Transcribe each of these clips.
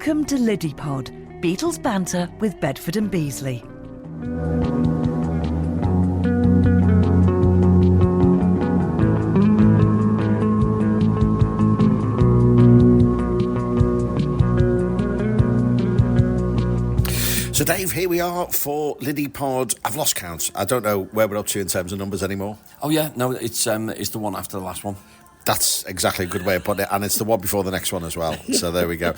Welcome to Liddypod, Beatles banter with Bedford and Beasley. So Dave, here we are for Liddypod. I've lost count. I don't know where we're up to in terms of numbers anymore. Oh yeah, no, it's the one after the last one. That's exactly a good way of putting it, and it's the one before the next one as well. So there we go.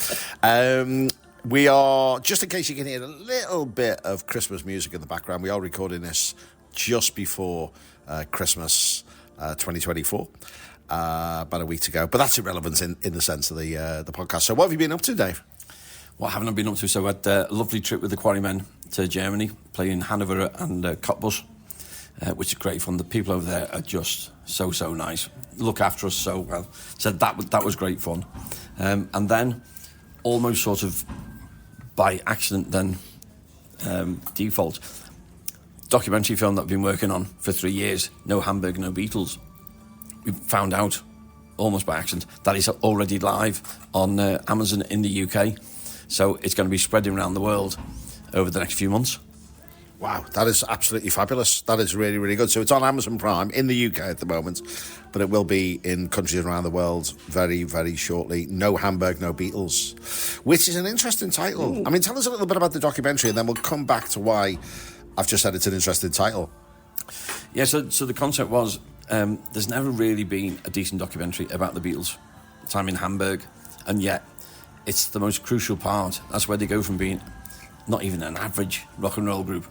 We are, just in case you can hear a little bit of Christmas music in the background, we are recording this just before Christmas 2024, about a week to go. But that's irrelevant in the sense of the podcast. So what have you been up to, Dave? What haven't I been up to? So I had a lovely trip with the Quarrymen to Germany, playing Hanover and Cottbus, which is great fun. The people over there are just so nice. Look after us so well. So that was great fun. And then, almost sort of by accident then, default, documentary film that I've been working on for 3 years, No Hamburg, No Beatles. We found out, almost by accident, that it's already live on Amazon in the UK. So it's going to be spreading around the world over the next few months. Wow, that is absolutely fabulous. That is really, really good. So it's on Amazon Prime in the UK at the moment, but it will be in countries around the world very, very shortly. No Hamburg, No Beatles, which is an interesting title. Ooh. I mean, tell us a little bit about the documentary, and then we'll come back to why I've just said it's an interesting title. Yeah, so the concept was, there's never really been a decent documentary about the Beatles' time in Hamburg, and yet it's the most crucial part. That's where they go from being not even an average rock and roll group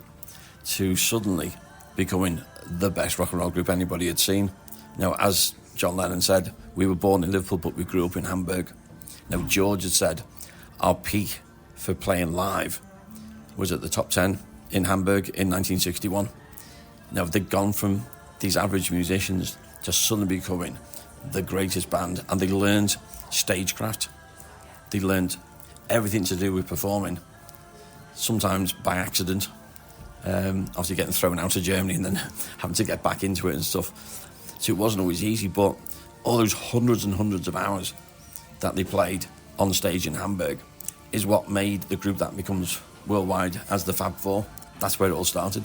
to suddenly becoming the best rock and roll group anybody had seen. Now, as John Lennon said, we were born in Liverpool, but we grew up in Hamburg. Now, George had said our peak for playing live was at the top 10 in Hamburg in 1961. Now, they'd gone from these average musicians to suddenly becoming the greatest band, and they learned stagecraft. They learned everything to do with performing, sometimes by accident. Obviously getting thrown out of Germany and then having to get back into it and stuff. So it wasn't always easy, but all those hundreds and hundreds of hours that they played on stage in Hamburg is what made the group that becomes worldwide as the Fab Four. That's where it all started.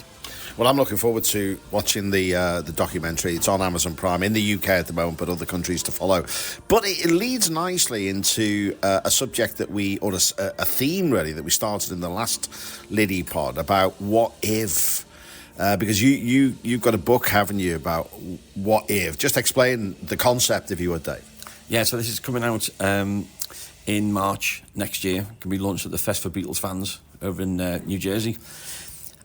Well, I'm looking forward to watching the documentary. It's on Amazon Prime in the UK at the moment, but other countries to follow. But it leads nicely into a subject that a theme really that we started in the last Liddypod about what if. Because you've got a book, haven't you, about what if? Just explain the concept, if you would, Dave. Yeah, so this is coming out in March next year. It can be launched at the Fest for Beatles Fans over in New Jersey.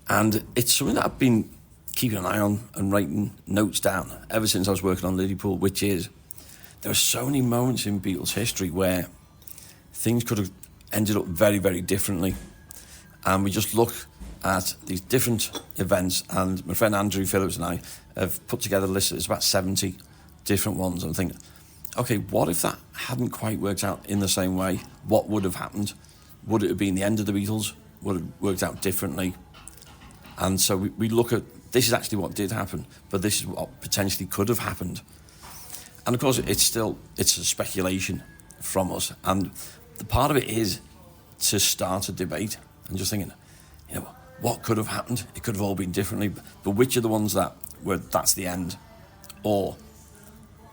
And it's something that I've been keeping an eye on and writing notes down ever since I was working on Liddypod, which is there are so many moments in Beatles history where things could have ended up very, very differently. And we just look at these different events, and my friend Andrew Phillips and I have put together a list. There's about 70 different ones. And think, okay, what if that hadn't quite worked out in the same way? What would have happened? Would it have been the end of the Beatles? Would it have worked out differently? And so we look at, this is actually what did happen, but this is what potentially could have happened. And of course, it's a speculation from us. And the part of it is to start a debate and just thinking, what could have happened? It could have all been differently, but which are the ones that's the end? Or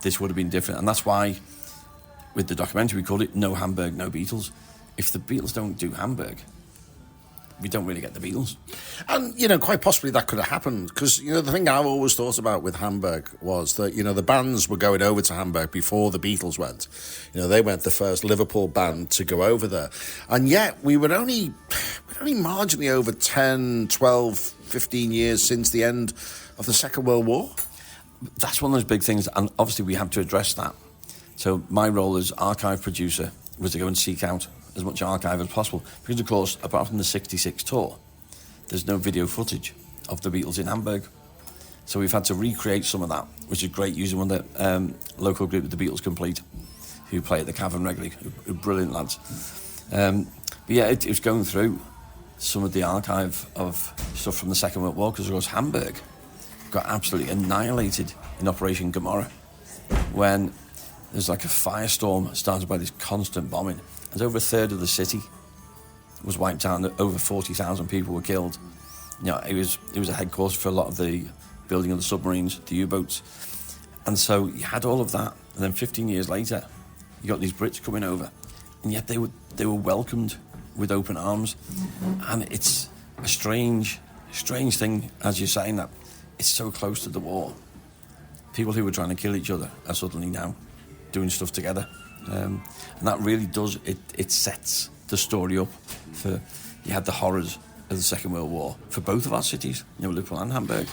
this would have been different. And that's why with the documentary, we called it No Hamburg, No Beatles. If the Beatles don't do Hamburg, we don't really get the Beatles. And, quite possibly that could have happened because, the thing I've always thought about with Hamburg was that, the bands were going over to Hamburg before the Beatles went. They went the first Liverpool band to go over there. And yet we were only marginally over 10, 12, 15 years since the end of the Second World War. That's one of those big things, and obviously we have to address that. So my role as archive producer was to go and seek out as much archive as possible. Because, of course, apart from the 66 tour, there's no video footage of the Beatles in Hamburg. So we've had to recreate some of that, which is great, using one of the local group, the Beatles Complete, who play at the Cavern regularly, who are brilliant lads. But yeah, it was going through some of the archive of stuff from the Second World War, because, of course, Hamburg got absolutely annihilated in Operation Gomorrah when there's like a firestorm started by this constant bombing. And over a third of the city was wiped out and over 40,000 people were killed. You know, it was a headquarters for a lot of the building of the submarines, the U-boats. And so you had all of that, and then 15 years later, you got these Brits coming over, and yet they were welcomed with open arms. And it's a strange thing, as you're saying, that it's so close to the war. People who were trying to kill each other are suddenly now doing stuff together. And that really does, it sets the story up for, you had the horrors of the Second World War for both of our cities, you know, Liverpool and Hamburg.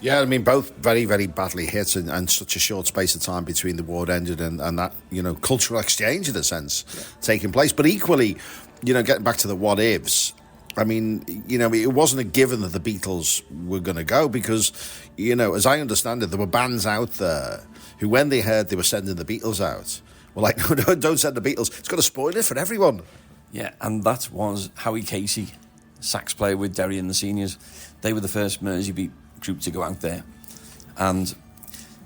Yeah, I mean, both very, very badly hit, and such a short space of time between the war ended and that, you know, cultural exchange, in a sense, taking place. But equally, you know, getting back to the what-ifs, I mean, you know, it wasn't a given that the Beatles were going to go because, you know, as I understand it, there were bands out there who, when they heard they were sending the Beatles out, were like, no, don't send the Beatles. It's going to spoil it for everyone. Yeah, and that was Howie Casey, sax player with Derry and the Seniors. They were the first Merseybeat group to go out there, and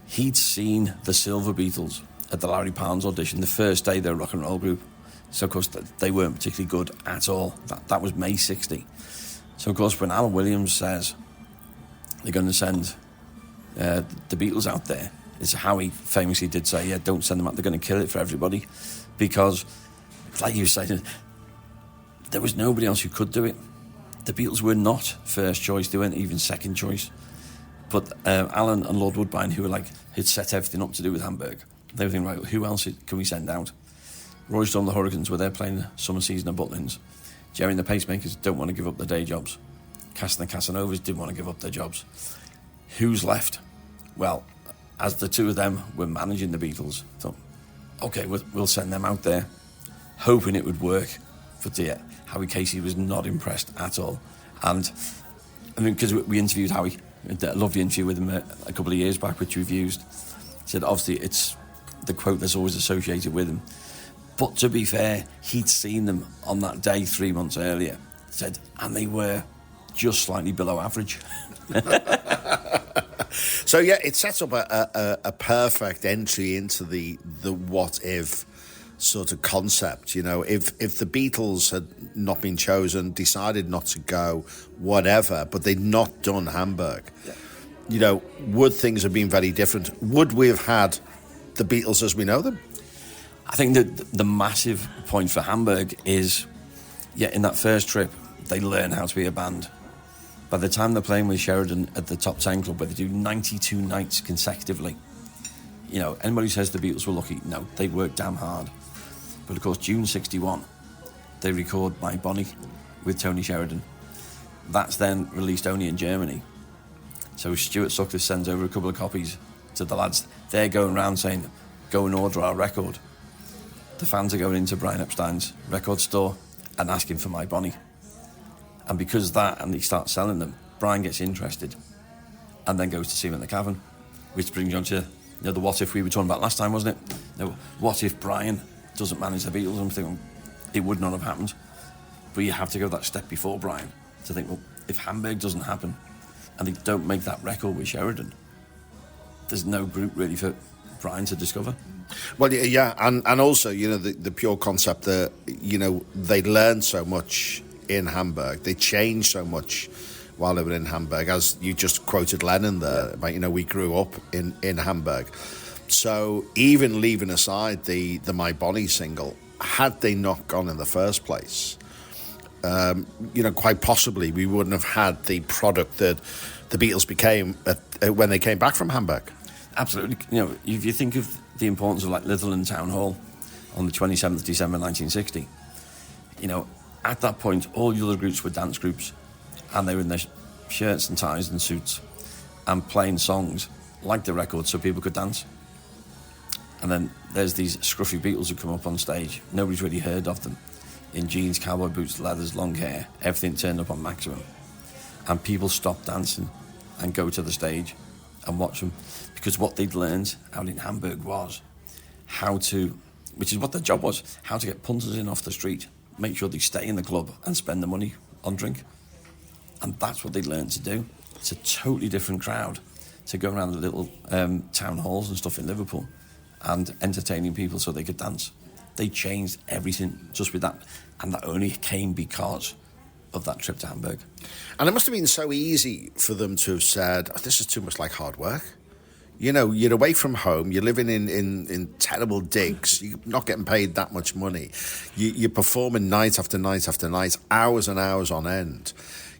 he'd seen the Silver Beatles at the Larry Parnes audition the first day they were a rock and roll group. So of course they weren't particularly good at all. That was May 60. So of course when Alan Williams says they're going to send the Beatles out there, it's how he famously did say, yeah, don't send them out, they're going to kill it for everybody, because like you said, there was nobody else who could do it. The Beatles were not first choice, they weren't even second choice. But Alan and Lord Woodbine, who were like, had set everything up to do with Hamburg, they were thinking, right, who else can we send out? Roy Storm, the Hurricanes, were there playing the summer season at Butlins. Jerry and the Pacemakers don't want to give up their day jobs. Cass and the Casanovas didn't want to give up their jobs. Who's left? Well, as the two of them were managing the Beatles, thought, okay, we'll send them out there, hoping it would work. But yeah, Howie Casey was not impressed at all. And I mean, because we interviewed Howie, a lovely interview with him a couple of years back, which we've used. He said, obviously, it's the quote that's always associated with him. But to be fair, he'd seen them on that day 3 months earlier, said, and they were just slightly below average. So yeah, it sets up a perfect entry into the what if sort of concept. You know, if the Beatles had not been chosen, decided not to go, whatever, but they'd not done Hamburg, you know, would things have been very different? Would we have had the Beatles as we know them? I think that the massive point for Hamburg is, yeah, in that first trip, they learn how to be a band. By the time they're playing with Sheridan at the Top 10 Club, where they do 92 nights consecutively, you know, anybody who says the Beatles were lucky, no, they worked damn hard. But of course, June 61, they record My Bonnie with Tony Sheridan. That's then released only in Germany. So Stuart Sutcliffe sends over a couple of copies to the lads. They're going around saying, go and order our record. The fans are going into Brian Epstein's record store and asking for My Bonnie. And because of that, and he starts selling them, Brian gets interested and then goes to see him in the Cavern, which brings you on to, you know, the what if we were talking about last time, wasn't it? You know, what if Brian doesn't manage the Beatles? I'm thinking it would not have happened. But you have to go that step before Brian to think, well, if Hamburg doesn't happen and they don't make that record with Sheridan, there's no group really for Brian to discover. Well, yeah, and also, you know, the pure concept that, you know, they learned so much in Hamburg, they changed so much while they were in Hamburg, as you just quoted Lennon there, about, you know, we grew up in Hamburg. So even leaving aside the My Bonnie single, had they not gone in the first place, you know, quite possibly we wouldn't have had the product that the Beatles became when they came back from Hamburg. Absolutely. You know, if you think of the importance of like Litherland Town Hall on the 27th of December 1960, you know, at that point all the other groups were dance groups, and they were in their shirts and ties and suits and playing songs like the record so people could dance. And then there's these scruffy Beatles who come up on stage. Nobody's really heard of them. In jeans, cowboy boots, leathers, long hair, everything turned up on maximum. And people stop dancing and go to the stage and watch them, because what they'd learned out in Hamburg was how to, which is what their job was, how to get punters in off the street, make sure they stay in the club and spend the money on drink. And that's what they'd learned to do. It's a totally different crowd to go around the little town halls and stuff in Liverpool and entertaining people so they could dance. They changed everything just with that, and that only came because of that trip to Hamburg. And it must have been so easy for them to have said, oh, this is too much like hard work. You know, you're away from home, you're living in terrible digs, you're not getting paid that much money. You're performing night after night after night, hours and hours on end.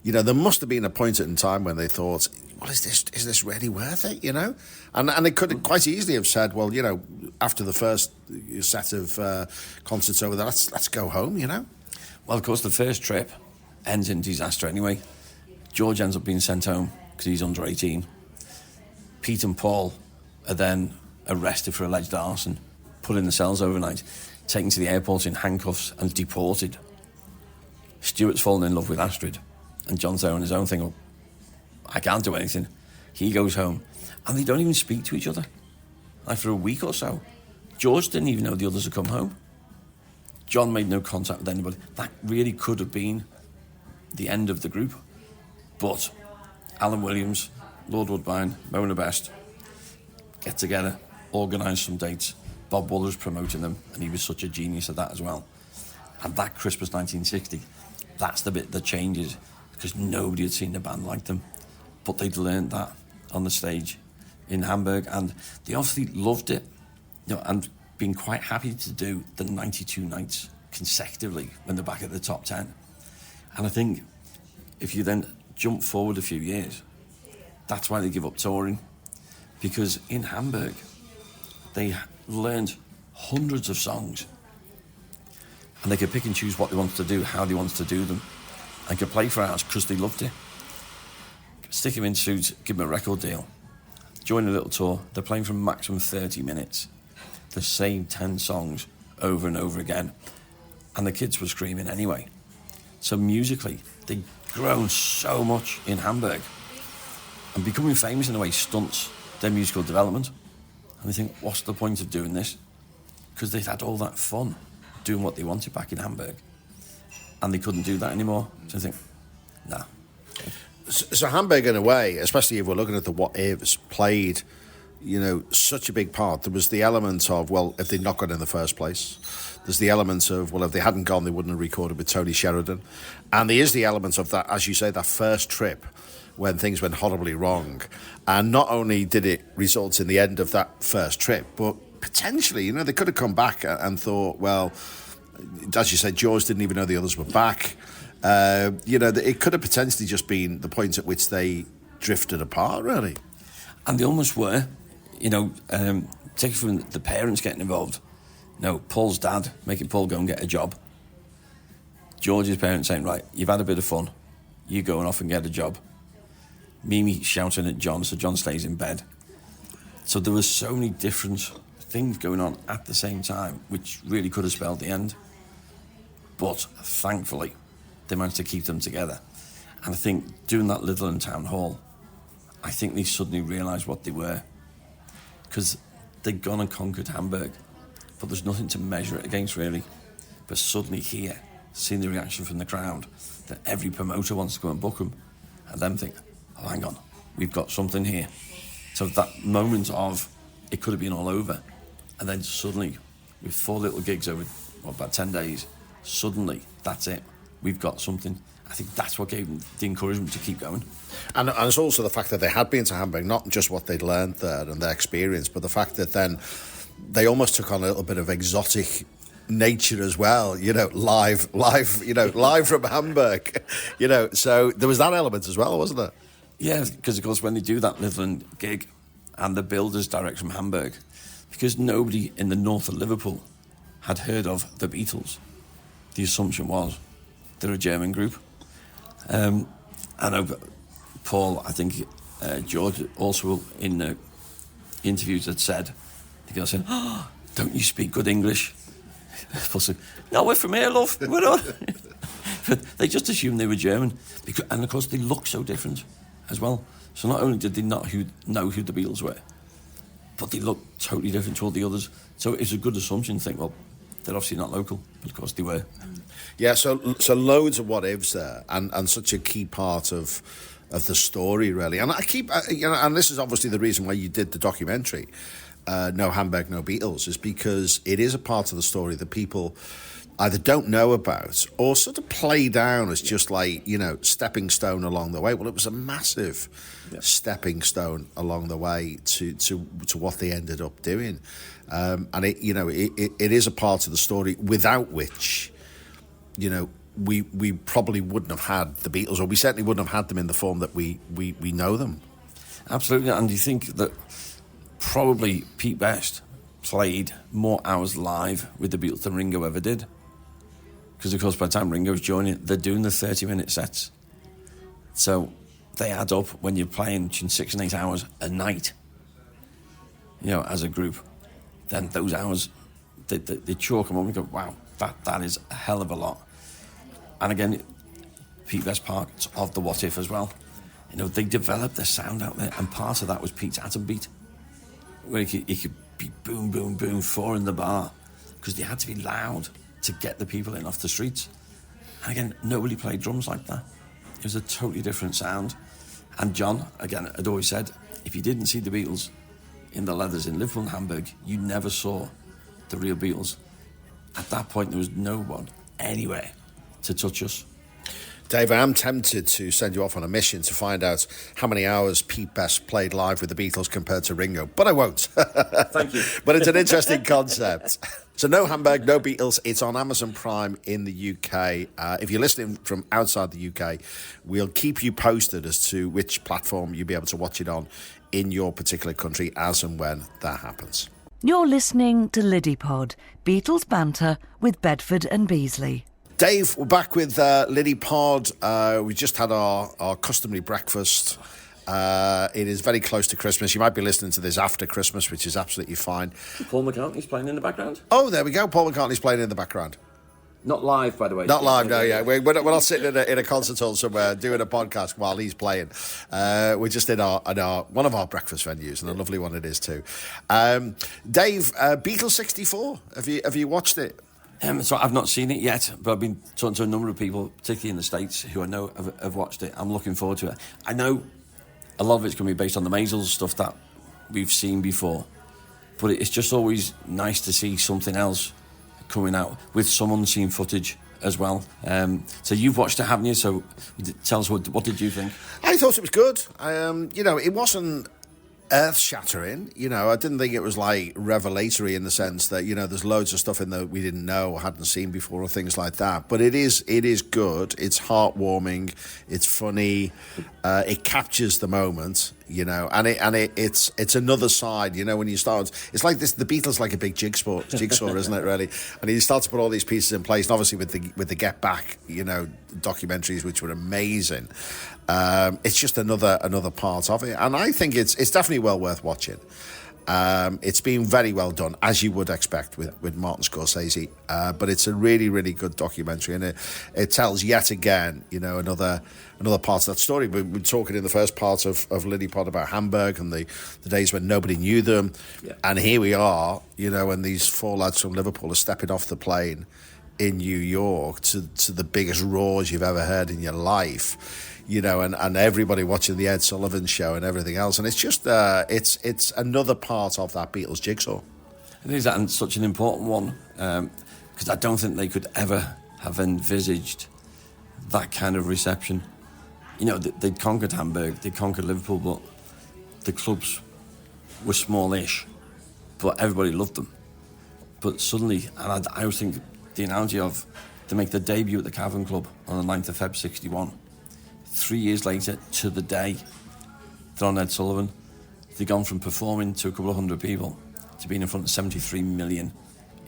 You know, there must have been a point in time when they thought, well, is this really worth it, you know? And they could quite easily have said, well, you know, after the first set of concerts over there, let's go home, you know? Well, of course, the first trip ends in disaster anyway. George ends up being sent home because he's under 18. Pete and Paul are then arrested for alleged arson, put in the cells overnight, taken to the airport in handcuffs and deported. Stuart's fallen in love with Astrid, and John's there on his own thing. Oh, I can't do anything. He goes home, and they don't even speak to each other. Like for a week or so. George didn't even know the others had come home. John made no contact with anybody. That really could have been the end of the group. But Alan Williams, Lord Woodbine, Mona Best get together, organise some dates. Bob Wooler's promoting them, and he was such a genius at that as well. And that Christmas 1960, that's the bit that changes, because nobody had seen a band like them. But they'd learned that on the stage in Hamburg, and they obviously loved it, you know, and been quite happy to do the 92 nights consecutively when they're back at the top 10. And I think if you then jump forward a few years, that's why they give up touring, because in Hamburg they learned hundreds of songs and they could pick and choose what they wanted to do, how they wanted to do them, and could play for hours because they loved it. Stick him in suits, give him a record deal, join a little tour. They're playing for maximum 30 minutes, the same 10 songs over and over again, and the kids were screaming anyway. So musically they'd grown so much in Hamburg, and becoming famous in a way stunts their musical development. And they think, what's the point of doing this? Because they'd had all that fun doing what they wanted back in Hamburg, and they couldn't do that anymore. So they think, nah. So Hamburg, in a way, especially if we're looking at the what ifs, played, you know, such a big part. There was the element of, well, if they'd not gone in the first place. There's the element of, well, if they hadn't gone, they wouldn't have recorded with Tony Sheridan. And there is the element of that, as you say, that first trip when things went horribly wrong. And not only did it result in the end of that first trip, but potentially, you know, they could have come back and thought, well, as you said, George didn't even know the others were back. You know, it could have potentially just been the point at which they drifted apart, really. And they almost were, you know, take it from the parents getting involved. No, Paul's dad making Paul go and get a job. George's parents saying, right, you've had a bit of fun, you going off and get a job. Mimi shouting at John, so John stays in bed. So there were so many different things going on at the same time, which really could have spelled the end. But thankfully, they managed to keep them together. And I think doing that Litherland Town Hall, I think they suddenly realised what they were. Because they'd gone and conquered Hamburg, but there's nothing to measure it against, really. But suddenly here, seeing the reaction from the crowd, that every promoter wants to go and book them, and them think, oh, hang on, we've got something here. So that moment of, it could have been all over, and then suddenly, with 4 little gigs over, about 10 days, suddenly, that's it. We've got something. I think that's what gave them the encouragement to keep going. And it's also the fact that they had been to Hamburg, not just what they'd learned there and their experience, but the fact that then they almost took on a little bit of exotic nature as well, you know, live from Hamburg, you know. So there was that element as well, wasn't there? Yeah, because of course when they do that Litherland gig and the builders direct from Hamburg, because nobody in the north of Liverpool had heard of the Beatles, the assumption was they're a German group. I know Paul, I think George also in the interviews had said, the girl said, oh, don't you speak good English? Paul said, no, we're from here, love, we're not. But they just assumed they were German. And of course they look so different as well. So not only did they not know who the Beatles were, but they looked totally different to all the others. So it's a good assumption to think, well, they're obviously not local, but of course they were. Yeah, so loads of what ifs there, and such a key part of the story, really. And I keep, you know, and this is obviously the reason why you did the documentary. No Hamburg, No Beatles is because it is a part of the story that people either don't know about or sort of play down as just like, stepping stone along the way. Well, it was a massive stepping stone along the way to what they ended up doing. And it is a part of the story without which, we probably wouldn't have had the Beatles, or we certainly wouldn't have had them in the form that we know them. Absolutely, and you think that probably Pete Best played more hours live with the Beatles than Ringo ever did. Because, of course, by the time Ringo's joining, they're doing the 30-minute sets. So they add up when you're playing between 6 and 8 hours a night, as a group. Then those hours, they chalk them up and go, wow, that is a hell of a lot. And again, Pete Best part of the What If as well. They developed their sound out there, and part of that was Pete's atom beat, where he could be boom, boom, boom, 4 in the bar, because they had to be loud to get the people in off the streets. And again, nobody played drums like that. It was a totally different sound. And John, again, had always said, if you didn't see the Beatles in the leathers in Liverpool and Hamburg, you never saw the real Beatles. At that point, there was no one anywhere to touch us. Dave, I am tempted to send you off on a mission to find out how many hours Pete Best played live with the Beatles compared to Ringo, but I won't. Thank you. But it's an interesting concept. So No Hamburg, No Beatles. It's on Amazon Prime in the UK. If you're listening from outside the UK, we'll keep you posted as to which platform you'll be able to watch it on in your particular country as and when that happens. You're listening to Liddypod, Beatles banter with Bedford and Beasley. Dave, we're back with Liddypod. We just had our customary breakfast. It is very close to Christmas. You might be listening to this after Christmas, which is absolutely fine. Paul McCartney's playing in the background. Oh, there we go. Paul McCartney's playing in the background. Not live, by the way. Not live, no, yeah. We're not sitting in a concert hall somewhere doing a podcast while he's playing. We're just in our one of our breakfast venues, and a lovely one it is too. Dave, Beatles 64, have you watched it? So I've not seen it yet, but I've been talking to a number of people, particularly in the States, who I know have watched it. I'm looking forward to it. I know a lot of it's going to be based on the Maisels stuff that we've seen before, but it's just always nice to see something else coming out with some unseen footage as well. So you've watched it, haven't you? So tell us, what did you think? I thought it was good. It wasn't earth-shattering. I didn't think it was like revelatory in the sense that there's loads of stuff in there we didn't know or hadn't seen before or things like that, but it is good. It's heartwarming, it's funny, it captures the moment, and it's another side. When you start, it's like this, the Beatles like a big jigsaw, isn't it, really? And you start to put all these pieces in place, and obviously with the Get Back documentaries, which were amazing. It's just another part of it, and I think it's definitely well worth watching. It's been very well done, as you would expect with Martin Scorsese, but it's a really, really good documentary, and it tells yet again, another part of that story. We've been talking in the first part of Liddypod about Hamburg and the days when nobody knew them, and here we are, and these 4 lads from Liverpool are stepping off the plane in New York to the biggest roars you've ever heard in your life. And everybody watching the Ed Sullivan Show and everything else. And it's just, it's another part of that Beatles jigsaw. It is, and such an important one, because I don't think they could ever have envisaged that kind of reception. They'd conquered Hamburg, they'd conquered Liverpool, but the clubs were smallish, but everybody loved them. But suddenly, and I always think the analogy of, they make their debut at the Cavern Club on the 9th of Feb 61. 3 years later, to the day, they're on Ed Sullivan. They've gone from performing to a couple of hundred people to being in front of 73 million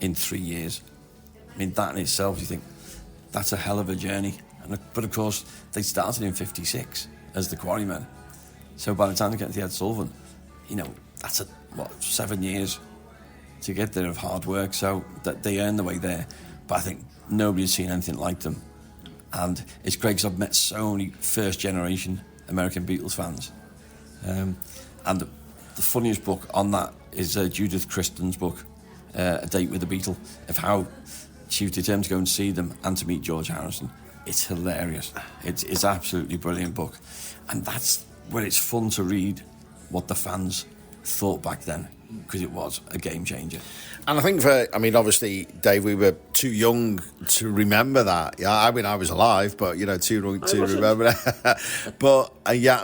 in 3 years. I mean, that in itself, you think, that's a hell of a journey. But of course, they started in 56 as the Quarrymen. So by the time they get to the Ed Sullivan, that's 7 years to get there of hard work. So that they earn the way there. But I think nobody's seen anything like them. And it's great because I've met so many first-generation American Beatles fans. And the funniest book on that is Judith Christen's book, A Date with a Beatle, of how she was determined to go and see them and to meet George Harrison. It's hilarious. It's absolutely brilliant book. And that's where it's fun to read what the fans thought back then. because it was a game changer. And I think obviously, Dave, we were too young to remember that. Yeah, I mean, I was alive, but, too young to remember that. But,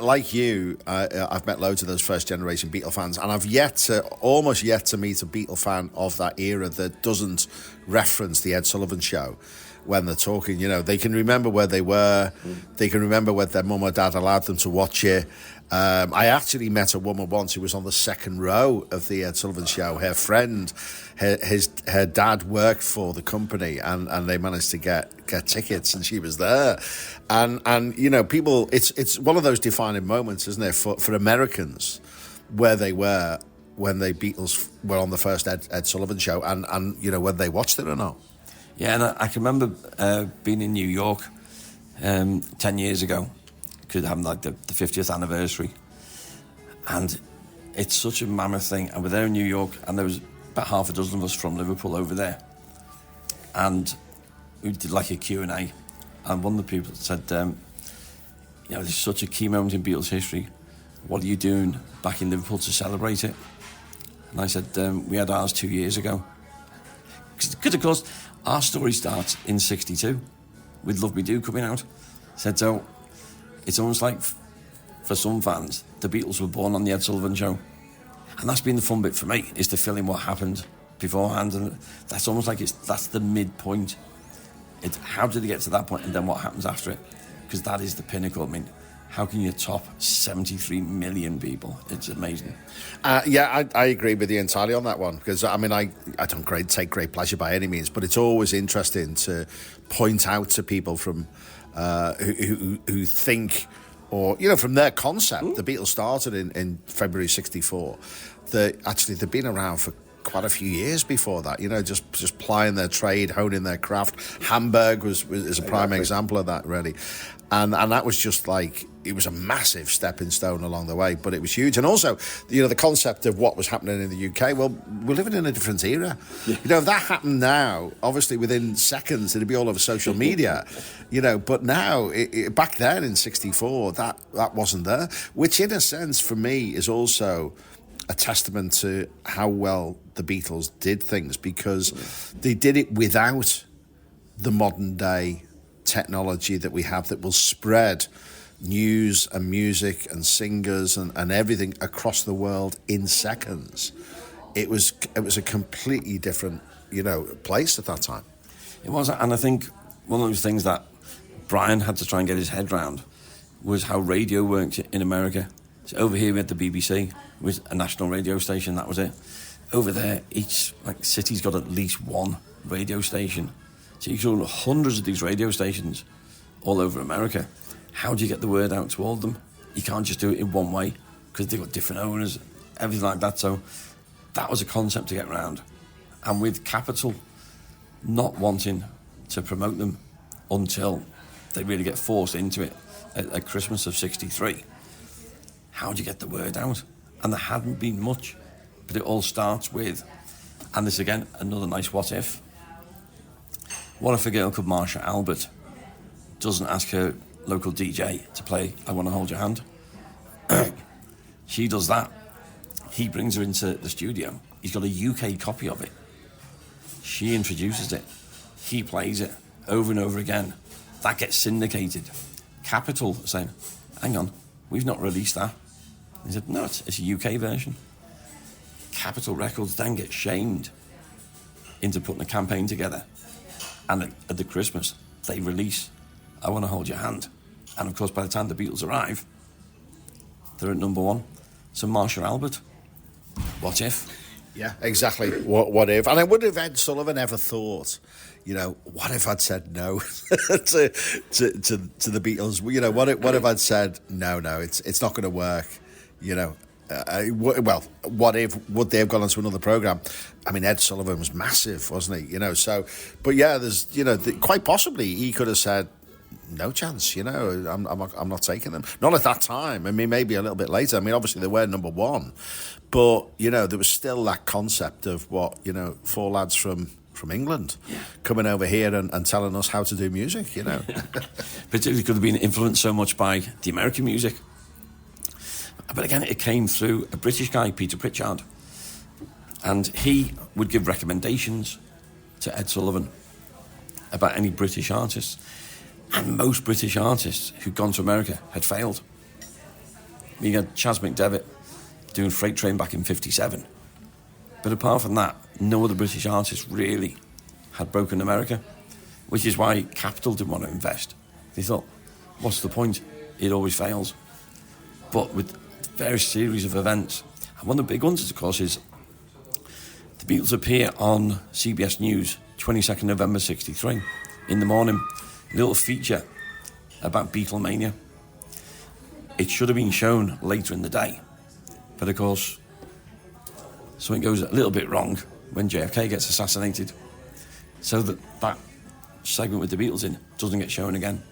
like you, I've met loads of those first-generation Beatle fans, and I've almost yet to meet a Beatle fan of that era that doesn't reference the Ed Sullivan Show when they're talking. They can remember where they were. They can remember when their mum or dad allowed them to watch it. I actually met a woman once who was on the second row of the Ed Sullivan Show. Her friend, her dad worked for the company, and they managed to get tickets, and she was there. And people, it's one of those defining moments, isn't it, for Americans, where they were when the Beatles were on the first Ed Sullivan Show, and whether they watched it or not. Yeah, and I can remember being in New York 10 years ago, having like the 50th anniversary, and it's such a mammoth thing. And we're there in New York, and there was about half a dozen of us from Liverpool over there, and we did like a Q&A, and one of the people said, this is such a key moment in Beatles history. What are you doing back in Liverpool to celebrate it? And I said, we had ours 2 years ago. Because, of course, our story starts in 62 with Love Me Do coming out. Said, so it's almost like, for some fans, the Beatles were born on the Ed Sullivan Show. And that's been the fun bit for me, is to fill in what happened beforehand. And that's almost like that's the midpoint. It's how did they get to that point, and then what happens after it? Because that is the pinnacle. I mean, how can you top 73 million people? It's amazing. I agree with you entirely on that one, because I don't take great pleasure by any means, but it's always interesting to point out to people from who think, or from their concept. The Beatles started in February '64. That actually they've been around for quite a few years before that. Just plying their trade, honing their craft. Hamburg is a prime example of that, really, and that was just like, it was a massive stepping stone along the way, but it was huge. And also, the concept of what was happening in the UK. Well, we're living in a different era. Yeah. If that happened now, obviously within seconds it'd be all over social media. But now, back then in '64, that wasn't there, which in a sense for me is also a testament to how well the Beatles did things, because they did it without the modern day technology that we have that will spread news and music and singers and everything across the world in seconds. It was a completely different, place at that time. It was, and I think one of those things that Brian had to try and get his head round was how radio worked in America. So over here we had the BBC, with a national radio station, that was it. Over there, each city's got at least one radio station. So you saw hundreds of these radio stations all over America. How do you get the word out to all of them? You can't just do it in one way, because they've got different owners, everything like that. So that was a concept to get around. And with Capitol not wanting to promote them until they really get forced into it at Christmas of '63, how do you get the word out? And there hadn't been much. But it all starts with, and this again, another nice what if. What if a girl called Marsha Albert doesn't ask her local DJ to play I Want to Hold Your Hand? She does that. He brings her into the studio. He's got a UK copy of it. She introduces it. He plays it over and over again. That gets syndicated. Capitol saying, hang on, we've not released that. He said, no, it's a UK version. Capitol Records then get shamed into putting a campaign together. And at the Christmas, they release I Want to Hold Your Hand. And of course, by the time the Beatles arrive, they're at number one. So Marsha Albert, what if? Yeah, exactly. What if? And I wonder if Ed Sullivan ever thought, what if I'd said no to the Beatles? What if I'd said no, it's not going to work? What if, would they have gone on to another programme? I mean, Ed Sullivan was massive, wasn't he? But yeah, there's, quite possibly he could have said, no chance, I'm not taking them. Not at that time. I mean, maybe a little bit later. I mean, obviously they were number one, but, there was still that concept of what, four lads from England coming over here and telling us how to do music, Particularly could have been influenced so much by the American music. But again, it came through a British guy, Peter Pritchard. And he would give recommendations to Ed Sullivan about any British artists. And most British artists who'd gone to America had failed. You had Chas McDevitt doing Freight Train back in 57. But apart from that, no other British artist really had broken America, which is why Capitol didn't want to invest. They thought, what's the point? It always fails. But with various series of events, and one of the big ones, of course, is the Beatles appear on CBS News, 22nd November 63, in the morning. A little feature about Beatlemania. It should have been shown later in the day. But of course, something goes a little bit wrong when JFK gets assassinated. So that segment with the Beatles in doesn't get shown again.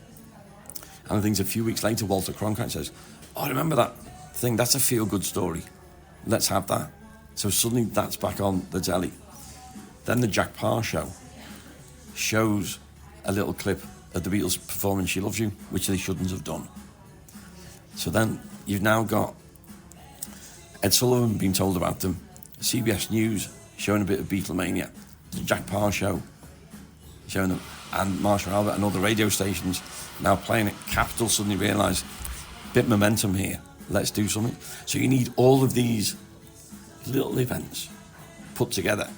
And I think a few weeks later, Walter Cronkite says, "Oh, remember that thing? That's a feel-good story. Let's have that." So suddenly that's back on the telly. Then the Jack Parr show shows a little clip of the Beatles performing She Loves You, which they shouldn't have done. So then you've now got Ed Sullivan being told about them, CBS News showing a bit of Beatlemania, the Jack Parr show showing them, and Marshall Albert and other radio stations now playing it. Capitol suddenly realised, bit momentum here, let's do something. So you need all of these little events put together,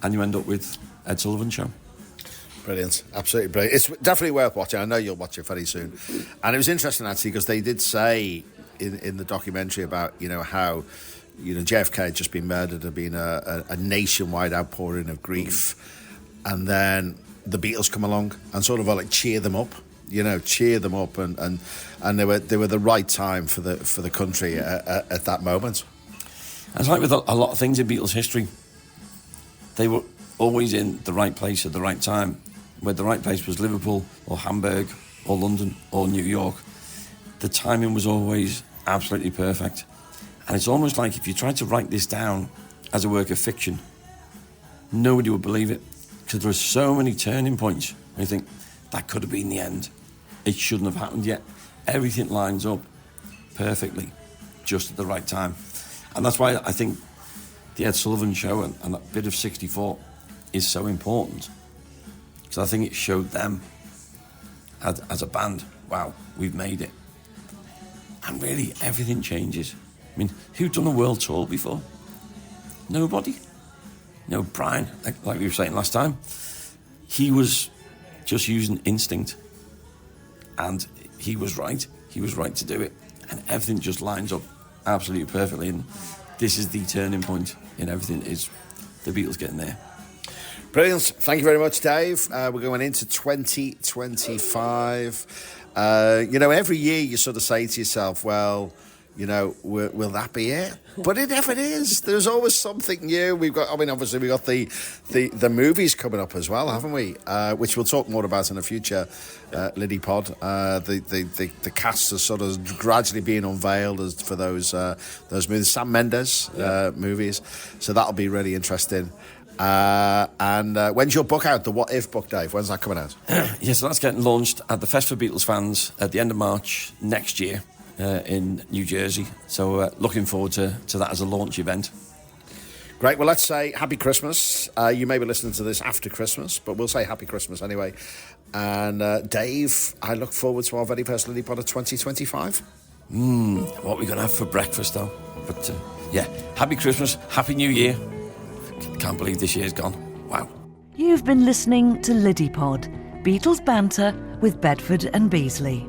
and you end up with Ed Sullivan Show. Brilliant, absolutely brilliant. It's definitely worth watching. I know you'll watch it very soon. And it was interesting actually because they did say in the documentary about how JFK had just been murdered, had been a nationwide outpouring of grief, and then the Beatles come along and sort of like cheer them up, and they were the right time for the country at that moment. It's like with a lot of things in Beatles history, they were always in the right place at the right time. Where the right place was Liverpool or Hamburg or London or New York, the timing was always absolutely perfect. And it's almost like if you tried to write this down as a work of fiction, nobody would believe it, because there are so many turning points. And you think, that could have been the end. It shouldn't have happened yet. Everything lines up perfectly, just at the right time. And that's why I think the Ed Sullivan Show and that bit of 64 is so important. Because I think it showed them, as a band, wow, we've made it. And really, everything changes. I mean, who'd done a world tour before? Nobody. Brian, like we were saying last time, he was just using instinct. And he was right. He was right to do it. And everything just lines up absolutely perfectly. And this is the turning point in everything, is the Beatles getting there. Brilliant. Thank you very much, Dave. We're going into 2025. Every year you sort of say to yourself, well, will that be it? But it never is. There's always something new. Obviously we've got the movies coming up as well, haven't we? Which we'll talk more about in a future Liddypod. The cast is sort of gradually being unveiled for those movies, Sam Mendes movies. So that'll be really interesting. And when's your book out, the What If book, Dave? When's that coming out? So that's getting launched at the Fest for Beatles Fans at the end of March next year in New Jersey. So looking forward to that as a launch event. Great. Well, let's say Happy Christmas. You may be listening to this after Christmas, but we'll say Happy Christmas anyway. And Dave, I look forward to our very first Liddypod of 2025. What are we going to have for breakfast, though? But Happy Christmas, Happy New Year. Can't believe this year's gone. Wow. You've been listening to Liddypod, Beatles banter with Bedford and Beasley.